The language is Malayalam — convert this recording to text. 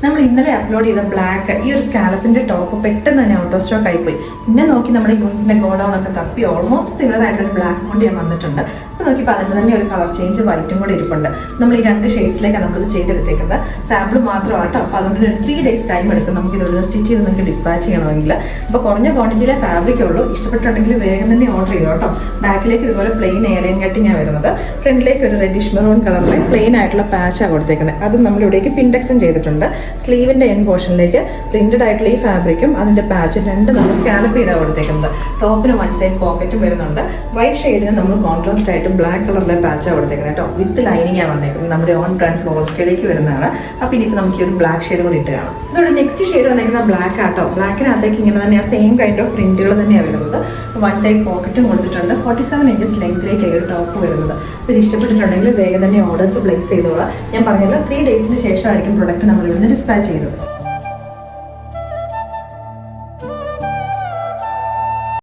നമ്മൾ ഇന്നലെ അപ്ലോഡ് ചെയ്ത ബ്ലാക്ക് ഈ ഒരു സ്കാലപ്പിന്റെ ടോപ്പ് പെട്ടെന്ന് തന്നെ ഔട്ട് ഓഫ് സ്റ്റോക്ക് ആയിപ്പോയി. പിന്നെ നോക്കി നമ്മുടെ യൂണിറ്റിന്റെ ഗോഡൗൺ ഒക്കെ തപ്പി ഓൾമോസ്റ്റ് സിമിലർ ആയിട്ടൊരു ബ്ലാക്ക് കൊണ്ട് ഞാൻ വന്നിട്ടുണ്ട്. അപ്പോൾ നോക്കിയപ്പോൾ അതിന് തന്നെ ഒരു കളർ ചേഞ്ച് വൈറ്റും കൂടി ഇരിപ്പുണ്ട്. നമ്മൾ ഈ 2 ഷെയ്ഡ്സിലേക്കാണ് നമ്മളിത് ചെയ്തെടുത്തേക്കുന്നത്. സാമ്പിൾ മാത്രമാട്ടോ. അപ്പോൾ അതുകൊണ്ട് ഒരു 3 days ടൈം എടുക്കും നമുക്ക് ഇതുകൊണ്ട് സ്റ്റിച്ച് ചെയ്ത് നിങ്ങൾക്ക് ഡിസ്പാച്ച് ചെയ്യണമെങ്കിൽ. അപ്പോൾ കുറഞ്ഞ ക്വാണ്ടിറ്റിയിലെ ഫാബ്രിക് ഉള്ളൂ. ഇഷ്ടപ്പെട്ടുണ്ടെങ്കിൽ വേഗം തന്നെ ഓർഡർ ചെയ്തോ കേട്ടോ. ബാക്കിലേക്ക് ഇതുപോലെ പ്ലെയിൻ എയർലൈൻ കട്ടിങ്ങാണ് വരുന്നത്. ഫ്രണ്ടിലേക്ക് ഒരു റെഡിഷ് മെറൂൺ കളറിലെ പ്ലെയിൻ ആയിട്ടുള്ള പാച്ചാണ് കൊടുത്തേക്കുന്നത്. അതും നമ്മളിവിടേക്ക് പിൻടെക്സും ചെയ്തിട്ടുണ്ട്. സ്ലീവിൻ്റെ എൻ പോർഷനിലേക്ക് പ്രിന്റഡ് ആയിട്ടുള്ള ഈ ഫാബ്രിക്കും അതിൻ്റെ പാച്ചും 2 നമ്മൾ സ്കാലപ്പ് ചെയ്താണ് കൊടുത്തേക്കുന്നത്. ടോപ്പിന് 1 സൈഡ് പോക്കറ്റും വരുന്നുണ്ട്. വൈറ്റ് ഷെയ്ഡിന് നമ്മൾ കോൺട്രാസ്റ്റ് ആയിട്ട് ബ്ലാക്ക് കളറിലെ പാച്ചാണ് കൊടുത്തേക്കുന്നത് കേട്ടോ. വിത്ത് ലൈനിങ്ങാണ് വന്നേക്കുന്നത്. നമ്മുടെ ഓൺ ബ്രാൻഡ് ഫ്ലോറിസ്റ്റയിലേക്ക് വരുന്നതാണ്. അപ്പോൾ ഇനിയിപ്പോൾ നമുക്ക് ഒരു ബ്ലാക്ക് ഷെയ്ഡ് കൂടി ഇട്ട് കാണാം. ഇതോടെ നെക്സ്റ്റ് ഷെയ്ഡ് വന്നേക്കുന്നത് ബ്ലാക്ക് ആട്ടോ. ബ്ലാക്കിനകത്തേക്ക് ഇങ്ങനെ തന്നെ ആ സെയിം കൈൻഡ് ഓഫ് പ്രിന്റുകൾ തന്നെയാണ് വരുന്നത്. 1 സൈഡ് പോക്കറ്റും കൊടുത്തിട്ടുണ്ട്. 47 inches ലെങ്ത്തിലേക്കാണ് ഒരു ടോപ്പ് വരുന്നത്. ഇത് ഇഷ്ടപ്പെട്ടിട്ടുണ്ടെങ്കിൽ വേഗം തന്നെ ഓർഡേഴ്സ് പ്ലേസ് ചെയ്തോളാം. ഞാൻ പറഞ്ഞല്ലോ 3 days ശേഷമായിരിക്കും പ്രൊഡക്റ്റ് നമ്മൾ ഇവിടുന്ന് ഡിസ്പാച്ച് ചെയ്തത്.